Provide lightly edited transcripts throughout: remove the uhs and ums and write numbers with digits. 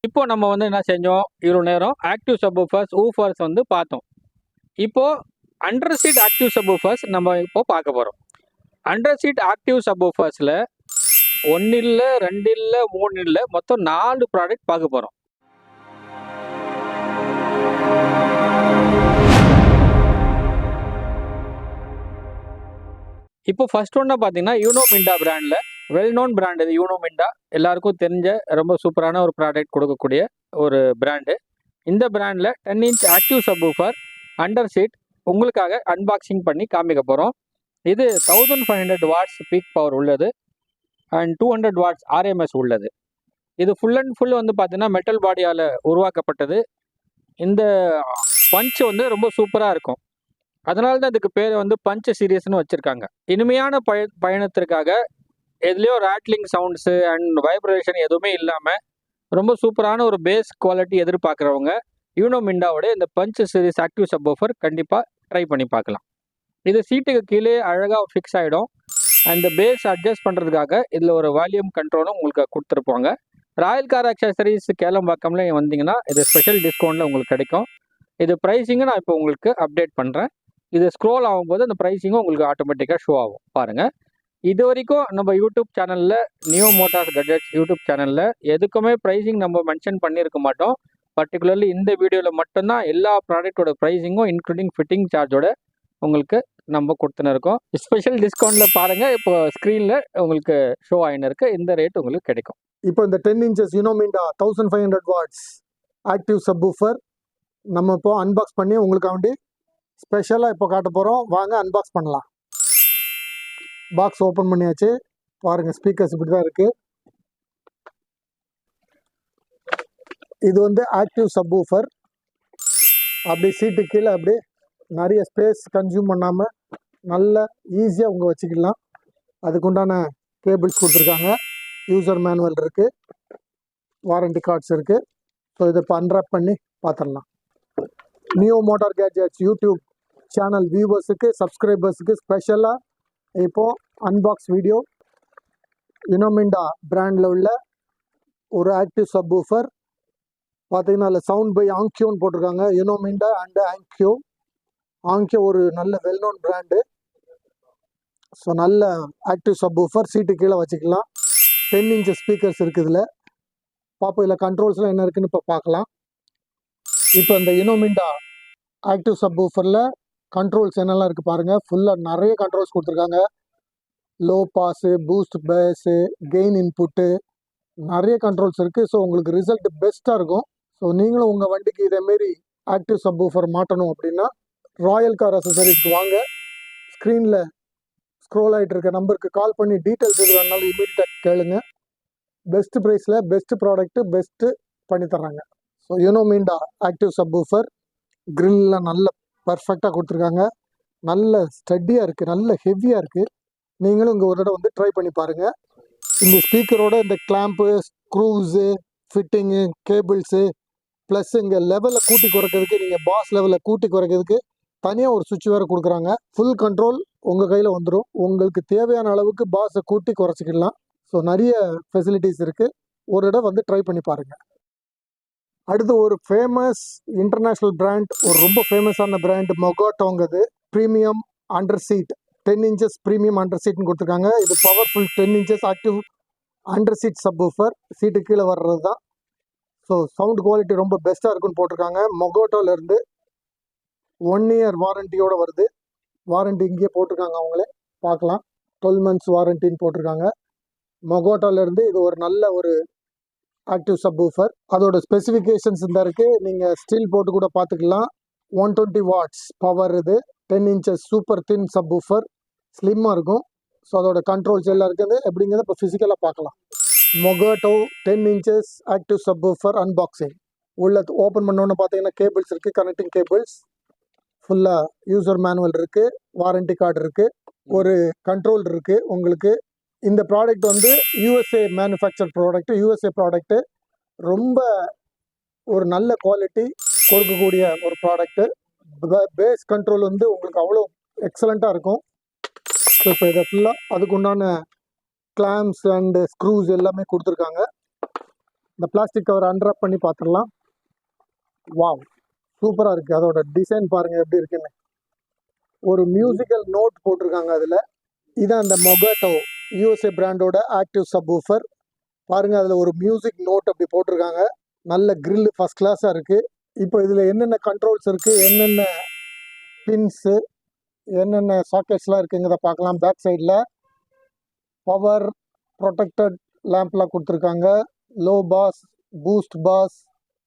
இப்போ நம்ம வந்து என்ன செஞ்சோம், இவ்வளோ நேரம் ஆக்டிவ் சப்வூஃபர்ஸ், ஊஃபர்ஸ் வந்து பார்த்தோம். இப்போ அண்டர் சீட் ஆக்டிவ் சப்வூஃபர்ஸ் நம்ம இப்போ பார்க்க போறோம். அண்டர் சீட் ஆக்டிவ் சப்வூஃபர்ஸ்ல 1 இல்ல, 2 இல்ல, 3 இல்ல, மொத்தம் 4 ப்ராடக்ட் பார்க்க போறோம். இப்போ ஃபர்ஸ்ட் ஒன்னா பார்த்தீங்கன்னா, யூனோமிண்டா பிராண்ட்ல வெல் நோன் பிராண்ட் இது யூனோமிண்டா. எல்லாருக்கும் தெரிஞ்ச ரொம்ப சூப்பரான ஒரு ப்ராடக்ட் கொடுக்கக்கூடிய ஒரு பிராண்டு. இந்த பிராண்ட்ல 10 inch active subwoofer under seat உங்களுக்காக அன்பாக்சிங் பண்ணி காமிக்க போறோம். இது 1500 வாட்ஸ் பீக் பவர் உள்ளது அண்ட் 200 வாட்ஸ் ஆர்எம்எஸ் உள்ளது. இது ஃபுல் அண்ட் ஃபுல் வந்து பார்த்தீங்கன்னா மெட்டல் பாடியால் உருவாக்கப்பட்டது. இந்த பஞ்ச் வந்து ரொம்ப சூப்பராக இருக்கும். அதனால தான் இதுக்கு பேர் வந்து பஞ்ச் சீரியஸ்னு வச்சுருக்காங்க. இனிமையான பயணத்திற்காக எதுலேயோ ரேட்லிங் சவுண்ட்ஸு அண்ட் வைப்ரேஷன் எதுவுமே இல்லாமல் ரொம்ப சூப்பரான ஒரு பேஸ் குவாலிட்டி எதிர்பார்க்குறவங்க யூனோமிண்டாவோட இந்த பஞ்ச் சீரிஸ் ஆக்டிவ் சப்வூஃபர் கண்டிப்பாக ட்ரை பண்ணி பார்க்கலாம். இது சீட்டுக்கு கீழே அழகாக ஃபிக்ஸ் ஆகிடும். அந்த பேஸ் அட்ஜஸ்ட் பண்ணுறதுக்காக இதில் ஒரு வால்யூம் கண்ட்ரோலும் உங்களுக்கு கொடுத்துருப்பாங்க. ராயல் கார் அக்சசரிஸ் கேளம்பாக்கம்ல வந்தீங்கன்னா இது ஸ்பெஷல் டிஸ்கவுண்ட்டில் உங்களுக்கு கிடைக்கும். இது ப்ரைஸிங்கை நான் இப்போ உங்களுக்கு அப்டேட் பண்ணுறேன். இது ஸ்க்ரோல் ஆகும்போது அந்த ப்ரைஸிங்கும் உங்களுக்கு ஆட்டோமேட்டிக்காக ஷோ ஆகும். பாருங்கள், இது வரைக்கும் நம்ம யூடியூப் சேனலில் நியோ மோட்டார்ஸ் கட்ஜெட்ஸ் யூடியூப் சேனலில் எதுக்குமே ப்ரைஸிங் நம்ம மென்ஷன் பண்ணியிருக்க மாட்டோம். பர்டிகுலர்லி இந்த வீடியோவில் மட்டும்தான் எல்லா ப்ராடக்டோட ப்ரைஸிங்கும் இன்க்ளூடிங் ஃபிட்டிங் சார்ஜோட உங்களுக்கு நம்ம கொடுத்துன்னு இருக்கோம். ஸ்பெஷல் டிஸ்கவுண்ட்டில் பாருங்கள், இப்போ ஸ்க்ரீனில் உங்களுக்கு ஷோ ஆகின்னு இருக்கு. இந்த ரேட் உங்களுக்கு கிடைக்கும். இப்போ இந்த 10 இன்ச்சஸ் யூனோமிண்டா 1500 வாட்ஸ் ஆக்டிவ் சப்வூஃபர் நம்ம இப்போ அன்பாக்ஸ் பண்ணி உங்களுக்காண்டி ஸ்பெஷலாக இப்போ காட்ட போகிறோம். வாங்க அன்பாக்ஸ் பண்ணலாம். பாக்ஸ் ஓப்பன் பண்ணியாச்சு. பாருங்கள், ஸ்பீக்கர்ஸ் இப்படி தான் இருக்குது. இது வந்து ஆக்டிவ் சப்வூஃபர். அப்படி சீட்டு கீழே அப்படி நிறைய ஸ்பேஸ் கன்சியூம் பண்ணாமல் நல்ல ஈஸியாக உங்கள் வச்சுக்கலாம். அதுக்குண்டான கேபிள்ஸ் கொடுத்துருக்காங்க. யூசர் மேனுவல் இருக்குது, வாரண்டி கார்ட்ஸ் இருக்குது. ஸோ இதை இப்போ அன்ராப் பண்ணி பார்த்துடலாம். Neo Motor Gadgets YouTube channel வியூவர்ஸுக்கு, சப்ஸ்கிரைபர்ஸுக்கு ஸ்பெஷலாக இப்போது அன்பாக்ஸ் வீடியோ. யூனோமிண்டா பிராண்டில் உள்ள ஒரு ஆக்டிவ் சப்வூஃபர் பார்த்தீங்கன்னா அதில் சவுண்ட் பை ஆங்கியோன்னு போட்டிருக்காங்க. யூனோமிண்டா அண்ட் ஆங்கியோ ஒரு நல்ல வெல் நோன் பிராண்டு. ஸோ நல்ல ஆக்டிவ் சப்வூஃபர், சீட்டு கீழே வச்சுக்கலாம். 10 இன்ச் ஸ்பீக்கர்ஸ் இருக்குது இதில். பார்ப்போம் இதில் கண்ட்ரோல்ஸ்லாம் என்ன இருக்குதுன்னு இப்போ பார்க்கலாம். இப்போ இந்த யூனோமிண்டா ஆக்டிவ் சப்வூஃபரில் கண்ட்ரோல்ஸ் என்னெல்லாம் இருக்குது பாருங்கள். ஃபுல்லாக நிறைய கண்ட்ரோல்ஸ் கொடுத்துருக்காங்க. Low bass, boost bass, gain input, நிறைய கண்ட்ரோல்ஸ் இருக்குது. ஸோ உங்களுக்கு ரிசல்ட் பெஸ்ட்டாக இருக்கும். ஸோ நீங்களும் உங்கள் வண்டிக்கு இதேமாரி ஆக்டிவ் சப்வூஃபர் மாட்டணும் அப்படின்னா ராயல் கார் அக்சசரிஸ்க்கு வாங்க. ஸ்க்ரீனில் ஸ்க்ரோல் ஆகிட்டு இருக்க நம்பருக்கு கால் பண்ணி டீட்டெயில்ஸ் எது வேணாலும் இமீடியட்டாக கேளுங்க. பெஸ்ட்டு ப்ரைஸில் பெஸ்ட்டு ப்ராடக்ட்டு பெஸ்ட்டு பண்ணி தர்றாங்க. ஸோ யூனோமிண்டா ஆக்டிவ் சப்வூஃபர் க்ரில்லாம் நல்ல பர்ஃபெக்டாக கொடுத்துருக்காங்க. நல்ல ஸ்டடியாக இருக்குது, நல்ல ஹெவியாக இருக்குது. நீங்களும் இங்கே ஒரு தடவை வந்து ட்ரை பண்ணி பாருங்கள். இந்த ஸ்பீக்கரோட இந்த clamp, screws, fitting, cables plus இங்கே லெவலில் கூட்டி குறைக்கிறதுக்கு, நீங்கள் பாஸ் லெவலில் கூட்டி குறைக்கிறதுக்கு தனியாக ஒரு சுவிட்ச் வேறு கொடுக்குறாங்க. ஃபுல் கண்ட்ரோல் உங்கள் கையில் வந்துடும். உங்களுக்கு தேவையான அளவுக்கு பாஸை கூட்டி குறைச்சிக்கலாம். ஸோ நிறைய ஃபெசிலிட்டிஸ் இருக்குது. ஒரு தடவை வந்து ட்ரை பண்ணி பாருங்கள். அடுத்து ஒரு ஃபேமஸ் இன்டர்நேஷ்னல் பிராண்ட், ஒரு ரொம்ப ஃபேமஸான பிராண்ட் மொகாட்டோங்கிறது. Premium under seat 10 inches premium under சீட்னு கொடுத்துருக்காங்க. இது powerful 10 inches active under seat subwoofer. Seat கீழே வர்றது தான். ஸோ சவுண்ட் குவாலிட்டி ரொம்ப பெஸ்ட்டாக இருக்குன்னு போட்டிருக்காங்க. மொகாட்டோலேருந்து 1 இயர் வாரண்டியோடு வருது. வாரண்டி இங்கேயே போட்டிருக்காங்க, அவங்களே பார்க்கலாம். 12 months வாரண்டின்னு போட்டிருக்காங்க. மொகாட்டோலேருந்து இது ஒரு நல்ல ஒரு ஆக்டிவ் சப்வூஃபர். அதோட ஸ்பெசிஃபிகேஷன்ஸ் இந்த இருக்குது, நீங்கள் ஸ்டீல் போட்டு கூட பார்த்துக்கலாம். 120 வாட்ஸ் பவர். இது 10 இன்ச்சஸ் சூப்பர் தின் சப்வூஃபர். ஸ்லிம்மாக இருக்கும். ஸோ அதோட கண்ட்ரோல்ஸ் எல்லாம் இருக்குது. எப்படிங்கிறத இப்போ ஃபிசிக்கலாக பார்க்கலாம். மொகாட்டோ 10 இன்ச்சஸ் ஆக்டிவ் சப்வூஃபர் அன்பாக்சிங். உள்ள ஓப்பன் பண்ணோன்னு பார்த்தீங்கன்னா கேபிள்ஸ் இருக்குது, கனெக்டிங் கேபிள்ஸ். ஃபுல்லாக யூசர் மேனுவல் இருக்குது, வாரண்டி கார்டு இருக்குது, ஒரு கண்ட்ரோல் இருக்குது உங்களுக்கு. இந்த ப்ராடக்ட் வந்து USA manufacture product, USA product. ரொம்ப ஒரு நல்ல குவாலிட்டி கொடுக்கக்கூடிய ஒரு ப்ராடக்ட்டு. பேஸ் கண்ட்ரோல் வந்து உங்களுக்கு அவ்வளோ எக்ஸலண்ட்டாக இருக்கும். ஸோ இப்போ இதை ஃபுல்லாக அதுக்கு உண்டான கிளாம்ஸ் அண்டு ஸ்க்ரூஸ் எல்லாமே கொடுத்துருக்காங்க. இந்த பிளாஸ்டிக் கவர் அன்ராப் பண்ணி பார்த்துடலாம். வாவ், சூப்பராக இருக்குது. அதோட டிசைன் பாருங்கள் எப்படி இருக்குன்னு. ஒரு மியூசிக்கல் நோட் போட்டிருக்காங்க அதில். இதான் அந்த மொகாட்டோ யூஎஸ்ஏ பிராண்டோட ஆக்டிவ் சப்வூஃபர். பாருங்கள், அதில் ஒரு மியூசிக் நோட் அப்படி போட்டிருக்காங்க. நல்ல கிரில் ஃபஸ்ட் கிளாஸாக இருக்குது. இப்போ இதில் என்னென்ன கண்ட்ரோல்ஸ் இருக்குது, என்னென்ன பின்ஸு, என்னென்ன சாக்கெட்ஸ்லாம் இருக்குங்கிறத பார்க்கலாம். பேக் சைடில் பவர் ப்ரொடெக்டட் லேம்ப்லாம் கொடுத்துருக்காங்க. Low bass, boost bass,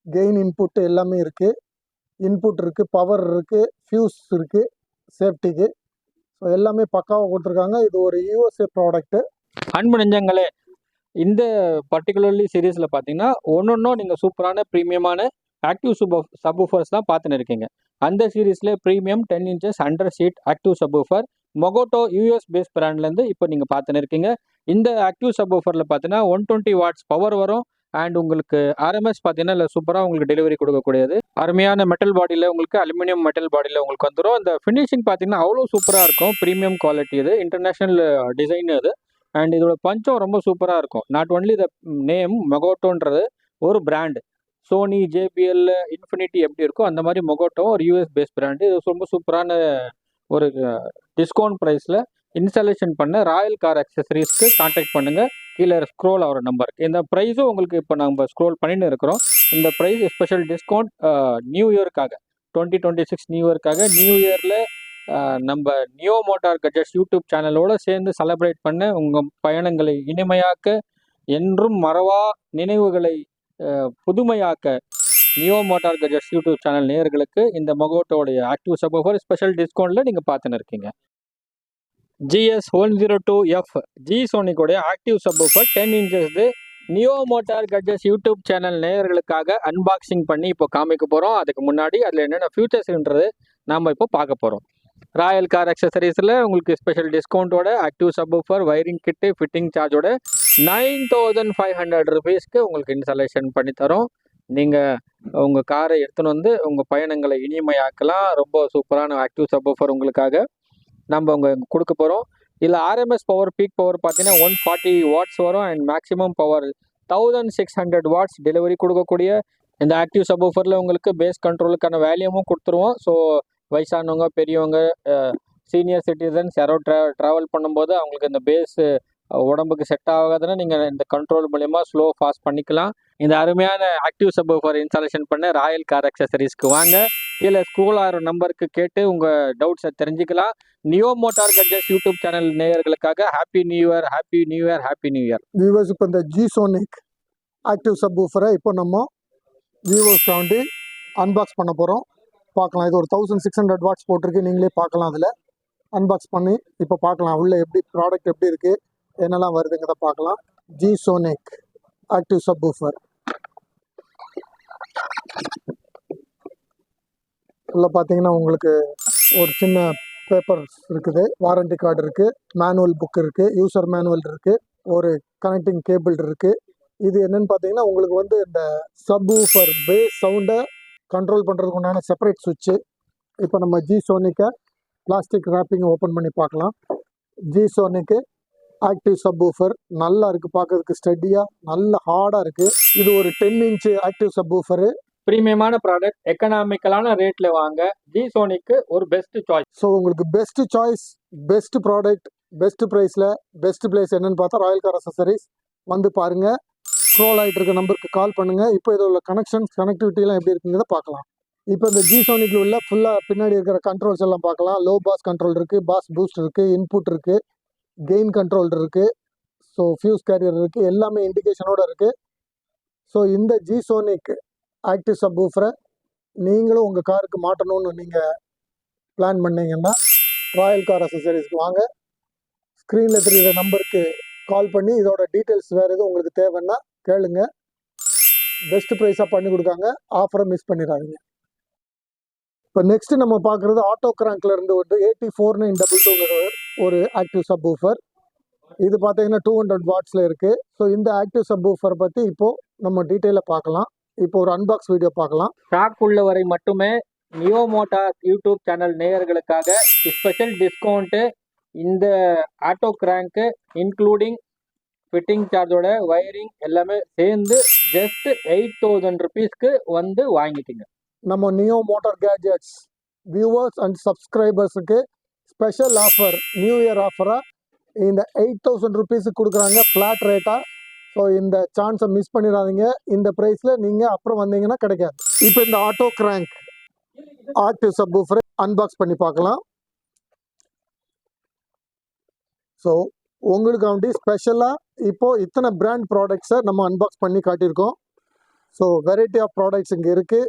gain input எல்லாமே இருக்குது. இன்புட் இருக்குது, பவர் இருக்குது, ஃபியூஸ் இருக்குது சேஃப்டிக்கு. ஸோ எல்லாமே பக்காவாக கொடுத்துருக்காங்க. இது ஒரு யூஎஸ்ஏ ப்ராடக்ட்டு. அன்பு நெஞ்சங்களே, இந்த பர்டிகுலர்லி சீரீஸில் பார்த்தீங்கன்னா ஒன்னொன்றும் நீங்கள் சூப்பரான ப்ரீமியமான ஆக்டிவ் சப்வூஃபர்ஸ் தான் பார்த்துன்னு இருக்கீங்க. அந்த சீரீஸில் premium 10 inches under seat active subwoofer மொகோட்டோ யூஎஸ் பேஸ் பிராண்ட்லேருந்து இப்போ நீங்கள் பார்த்துன்னு இருக்கீங்க. இந்த ஆக்டிவ் சப்வூஃபரில் பார்த்தீங்கன்னா 120 வாட்ஸ் பவர் வரும். அண்ட் உங்களுக்கு ஆர்எம்எஸ் பார்த்தீங்கன்னா இல்லை சூப்பராக உங்களுக்கு டெலிவரி கொடுக்கக்கூடியது. அருமையான மெட்டல் பாடியில் உங்களுக்கு அலுமினியம் மெட்டல் பாடியில் உங்களுக்கு வந்துடும். இந்த ஃபினிஷிங் பார்த்தீங்கன்னா அவ்வளோ சூப்பராக இருக்கும். ப்ரீமியம் குவாலிட்டி இது, இன்டர்நேஷ்னல் டிசைன் இது. அண்ட் இதோட பஞ்சும் ரொம்ப சூப்பராக இருக்கும். நாட் ஒன்லி த நேம் மொகோட்டோன்றது ஒரு பிராண்டு. சோனி, ஜேபிஎல், இன்ஃபினிட்டி எப்படி இருக்கோ அந்த மாதிரி மொகோட்டோ ஒரு யூஎஸ் பேஸ் பிராண்டு. இது ரொம்ப சூப்பரான ஒரு டிஸ்கவுண்ட் ப்ரைஸில் இன்ஸ்டாலேஷன் பண்ண ராயல் கார் அக்சசரிஸ்க்கு கான்டாக்ட் பண்ணுங்கள். கீழே ஸ்க்ரோல் ஆகிற நம்பருக்கு. இந்த ப்ரைஸும் உங்களுக்கு இப்போ நம்ம ஸ்க்ரோல் பண்ணிட்டு இருக்கிறோம். இந்த ப்ரைஸ் ஸ்பெஷல் டிஸ்கவுண்ட் நியூ இயருக்காக, 2026 நியூ இயருக்காக. நியூ இயரில் நம்ம நியோ மோட்டார் கட்ஜெட்ஸ் யூடியூப் சேனலோடு சேர்ந்து செலிப்ரேட் பண்ண உங்கள் பயணங்களை இனிமையாக்க, என்றும் மறவா நினைவுகளை புதுமையாக்க Neo Motor Gadgets YouTube channel நேயர்களுக்கு இந்த மொகோட்டோடைய ஆக்டிவ் சப்வூஃபர் ஸ்பெஷல் டிஸ்கவுண்ட்டில் நீங்கள் பார்த்துன்னு இருக்கீங்க. GS102F ஜி சோனிக்கோடைய active subwoofer 10 inches Neo Motor Gadgets YouTube channel நேயர்களுக்காக அன்பாக்சிங் பண்ணி இப்போ காமிக்க போகிறோம். அதுக்கு முன்னாடி அதில் என்னென்ன ஃபியூச்சர்ஸ்ன்றது நாம் இப்போ பார்க்க போகிறோம். ராயல் கார் அக்சசரிஸில் உங்களுக்கு ஸ்பெஷல் டிஸ்கவுண்ட்டோட ஆக்டிவ் சப்வூஃபர் வைரிங் கிட்டு ஃபிட்டிங் சார்ஜோட 9500 rupeesக்கு உங்களுக்கு இன்ஸ்டாலேஷன் பண்ணி தரோம். நீங்கள் உங்கள் காரை எடுத்துன்னு வந்து உங்கள் பயணங்களை இனிமையாக்கலாம். ரொம்ப சூப்பரான ஆக்டிவ் சப்வூஃபர் உங்களுக்காக நம்ம கொடுக்க போகிறோம். இதில் ஆர்எம்எஸ் பவர், பீக் பவர் பார்த்தீங்கன்னா 140 வாட்ஸ் வரும். And maximum power 1600 watts delivery கொடுக்கக்கூடிய இந்த ஆக்டிவ் சப்வூஃபரில் உங்களுக்கு பேஸ் கண்ட்ரோலுக்கான வேல்யூமும் கொடுத்துருவோம். ஸோ வயசானவங்க, பெரியவங்க, சீனியர் சிட்டிசன்ஸ் யாரோ ட்ராவல் பண்ணும்போது அவங்களுக்கு இந்த பேஸ் உடம்புக்கு செட் ஆகாதுன்னா நீங்கள் இந்த கண்ட்ரோல் மூலயமா ஸ்லோ ஃபாஸ்ட் பண்ணிக்கலாம். இந்த அருமையான ஆக்டிவ் சப்வூஃபர் இன்ஸ்டாலேஷன் பண்ண ராயல் கார் அக்சசரிஸ்க்கு வாங்க. கீழே ஸ்க்ரோல் ஆகிற நம்பருக்கு கேட்டு உங்கள் டவுட்ஸை தெரிஞ்சுக்கலாம். Neo Motor Gadgets YouTube channel நேயர்களுக்காக happy new year, happy new year, happy new year. Viewers, இப்போ இந்த ஜி சோனிக் ஆக்டிவ் சப்வூஃபரை இப்போ நம்ம வியூவர்ஸ்க்காண்டி அன்பாக்ஸ் பண்ண போகிறோம். பார்க்கலாம். இது ஒரு 1600 வாட்ஸ் போட்டிருக்கு, நீங்களே பார்க்கலாம். அதில் அன்பாக்ஸ் பண்ணி இப்போ பார்க்கலாம் உள்ளே எப்படி ப்ராடக்ட் எப்படி இருக்குது, என்னெல்லாம் வருதுங்கிறத பார்க்கலாம். ஜி சோனிக் ஆக்டிவ் சப்வூஃபர் உள்ள பார்த்தீங்கன்னா உங்களுக்கு ஒரு சின்ன பேப்பர்ஸ் இருக்குது, வாரண்டி கார்டு இருக்குது, மேனுவல் புக் இருக்குது, யூசர் மேனுவல் இருக்குது, ஒரு கனெக்டிங் கேபிள் இருக்குது. இது என்னென்னு பார்த்தீங்கன்னா உங்களுக்கு வந்து இந்த சப்வூஃபர் பேஸ் சவுண்டை கண்ட்ரோல் பண்ணுறதுக்கு உண்டான செப்பரேட் சுவிட்சு. இப்போ நம்ம ஜி சோனிக்கை பிளாஸ்டிக் ரேப்பிங்கை ஓப்பன் பண்ணி பார்க்கலாம். ஜி சோனிக்கு ஆக்டிவ் சப்வூஃபர் நல்லா இருக்குது, பார்க்கறதுக்கு ஸ்டடியாக நல்ல ஹார்டாக இருக்குது. இது ஒரு 10 இன்ச்சு ஆக்டிவ் சப்வூஃபரு. ப்ரீமியமான ப்ராடக்ட், எக்கனாமிக்கலான ரேட்டில் வாங்க. ஜி சோனிக்கு ஒரு பெஸ்ட் சாய்ஸ். ஸோ உங்களுக்கு best choice, best product, best ப்ரைஸில் பெஸ்ட் பிளேஸ் என்னென்னு பார்த்தா ராயல் கார் அக்சசரிஸ் வந்து பாருங்கள். ஸ்க்ரோல் ஆகிட்டு இருக்க நம்பருக்கு கால் பண்ணுங்கள். இப்போ இதில் உள்ள கனெக்டிவிட்டிலாம் எப்படி இருக்குங்கிறத பார்க்கலாம். இப்போ இந்த ஜி சோனிக்கில் உள்ள ஃபுல்லாக பின்னாடி இருக்கிற கண்ட்ரோல்ஸ் எல்லாம் பார்க்கலாம். லோ பாஸ் கண்ட்ரோல் இருக்குது, பாஸ் பூஸ்ட் இருக்குது, இன்புட் இருக்குது, கெயின் கண்ட்ரோல் இருக்குது, ஸோ ஃபியூஸ் கேரியர் இருக்குது, எல்லாமே இண்டிகேஷனோடு இருக்குது. ஸோ இந்த ஜி சோனிக் ஆக்டிவ் சப்வூஃபரை நீங்களும் உங்கள் காருக்கு மாட்டணும்னு நீங்கள் பிளான் பண்ணிங்கன்னா ராயல் கார் அக்சசரிஸ்க்கு வாங்க. ஸ்க்ரீனில் தெரிகிற நம்பருக்கு கால் பண்ணி இதோட டீட்டெயில்ஸ் வேறு எதுவும் உங்களுக்கு தேவைன்னா கேளுங்க. பெஸ்ட் ப்ரைஸாக பண்ணி கொடுக்காங்க. ஆஃபரை மிஸ் பண்ணிடாதீங்க. இப்போ நெக்ஸ்ட்டு நம்ம பார்க்குறது ஆட்டோ கிராங்க்லேருந்து வந்து 84922 ஒரு ஆக்டிவ் சப்வூஃபர். இது பார்த்தீங்கன்னா 200 வாட்ஸில் இருக்குது. ஸோ இந்த ஆக்டிவ் சப்வூஃபர் பற்றி இப்போது நம்ம டீட்டெயிலாக பார்க்கலாம். இப்போ ஒரு அன்பாக்ஸ் வீடியோ பார்க்கலாம். ஸ்டாக் உள்ள வரை மட்டுமே நியோ மோட்டார் யூடியூப் சேனல் நேயர்களுக்காக ஸ்பெஷல் டிஸ்கவுண்ட்டு இந்த ஆட்டோ கிராங்க்கு இன்க்ளூடிங் ஃபிட்டிங் சார்ஜோட வயரிங் எல்லாமே சேர்ந்து ஜஸ்ட் 8,000 ருபீஸ்க்கு வந்து வாங்கிட்டீங்க. நம்ம Neo Motor Gadgets viewers and சப்ஸ்கிரைபர்ஸுக்கு ஸ்பெஷல் ஆஃபர், நியூ இயர் ஆஃபராக இந்த 8,000 ருபீஸுக்கு கொடுக்குறாங்க ஃப்ளாட் ரேட்டாக. ஸோ இந்த சான்ஸை மிஸ் பண்ணிடாதீங்க. இந்த ப்ரைஸில் நீங்கள் அப்புறம் வந்தீங்கன்னா கிடைக்காது. இப்போ இந்த ஆட்டோ கிராங்க் ஆக்டிவ் சப்வூஃபரை அன்பாக்ஸ் பண்ணி பார்க்கலாம். ஸோ உங்களுக்காண்டி ஸ்பெஷலாக இப்போது இத்தனை பிராண்ட் ப்ராடக்ட்ஸை நம்ம அன்பாக்ஸ் பண்ணி காட்டியிருக்கோம். ஸோ வெரைட்டி ஆஃப் ப்ராடக்ட்ஸ் இங்கே இருக்குது.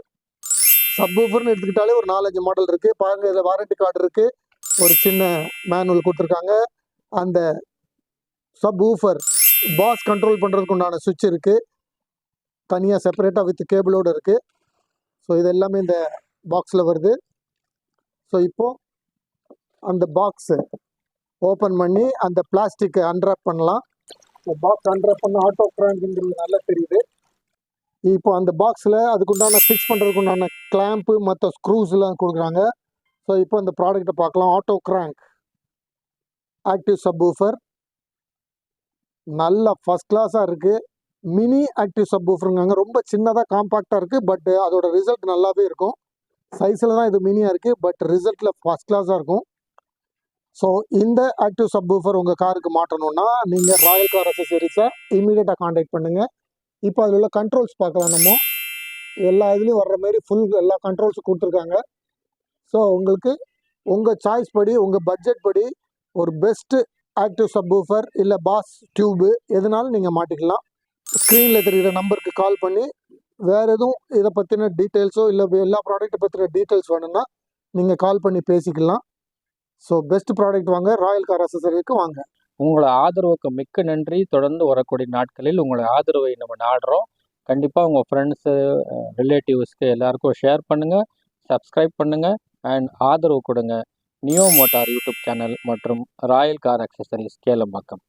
சப்வூஃபர்னு எடுத்துக்கிட்டாலே ஒரு 4-5 மாடல் இருக்குது. பாருங்கள், இதில் வாரண்டி கார்டு இருக்குது, ஒரு சின்ன மேனுவல் கொடுத்துருக்காங்க. அந்த சப்வூஃபர் பாஸ் கண்ட்ரோல் பண்ணுறதுக்கு உண்டான சுவிட்ச் இருக்குது, தனியாக செப்பரேட்டாக வித் கேபிளோடு இருக்குது. ஸோ இது எல்லாமே இந்த பாக்ஸில் வருது. ஸோ இப்போது அந்த பாக்ஸு ஓப்பன் பண்ணி அந்த பிளாஸ்டிக்கை அன்ராப் பண்ணலாம். பாக்ஸ் அன்ராப் பண்ண ஆட்டோ கிராங்க்ங்கிறது நல்லா தெரியுது. இப்போ அந்த பாக்ஸில் அதுக்குண்டான ஃபிக்ஸ் பண்ணுறதுக்கு உண்டான கிளாம்ப்பு மற்ற ஸ்க்ரூஸ்லாம் கொடுக்குறாங்க. ஸோ இப்போ அந்த ப்ராடக்ட்டை பார்க்கலாம். ஆட்டோ கிராங்க் ஆக்டிவ் சப்வூஃபர் நல்ல ஃபஸ்ட் கிளாஸாக இருக்குது. மினி ஆக்டிவ் சப்வூஃபருங்காங்க. ரொம்ப சின்னதாக காம்பாக்டாக இருக்குது, பட் அதோட ரிசல்ட் நல்லாவே இருக்கும். சைஸில் தான் இது மினியாக இருக்குது, பட் ரிசல்ட்டில் ஃபஸ்ட் கிளாஸாக இருக்கும். ஸோ இந்த ஆக்டிவ் சப்வூஃபர் உங்கள் காருக்கு மாட்டணும்னா நீங்கள் ராயல் கார் அக்சசரிஸை இமீடியட்டாக காண்டாக்ட் பண்ணுங்கள். இப்போ அதில் உள்ள கண்ட்ரோல்ஸ் பார்க்கலாம். நம்ம எல்லா இதுலேயும் வர்ற மாதிரி ஃபுல் எல்லா கண்ட்ரோல்ஸும் கொடுத்துருக்காங்க. ஸோ உங்களுக்கு உங்கள் சாய்ஸ் படி, உங்கள் பட்ஜெட் படி ஒரு பெஸ்ட்டு ஆக்டிவ் சப்வூஃபர் இல்லை பாஸ் டியூபு எதுனாலும் நீங்கள் மாட்டிக்கலாம். ஸ்க்ரீனில் தெரிகிற நம்பருக்கு கால் பண்ணி வேறு எதுவும் இதை பற்றின டீட்டெயில்ஸோ இல்லை எல்லா ப்ராடக்ட்டை பற்றின டீட்டெயில்ஸ் வேணும்னா நீங்கள் கால் பண்ணி பேசிக்கலாம். ஸோ பெஸ்ட் ப்ராடக்ட் வாங்க, ராயல் கார் அக்சசரிக்கு வாங்க. உங்களை ஆதரவுக்கு மிக்க நன்றி. தொடர்ந்து வரக்கூடிய நாட்களில் உங்களை ஆதரவை நம்ம நாடுறோம். கண்டிப்பாக உங்கள் ஃப்ரெண்ட்ஸு, ரிலேட்டிவ்ஸ்க்கு எல்லாருக்கும் ஷேர் பண்ணுங்கள், சப்ஸ்கிரைப் பண்ணுங்கள் அண்ட் ஆதரவு கொடுங்க. நியோ மோட்டார் யூடியூப் சேனல் மற்றும் ராயல் கார் அக்சசரிஸ் கேளம்பாக்கம்.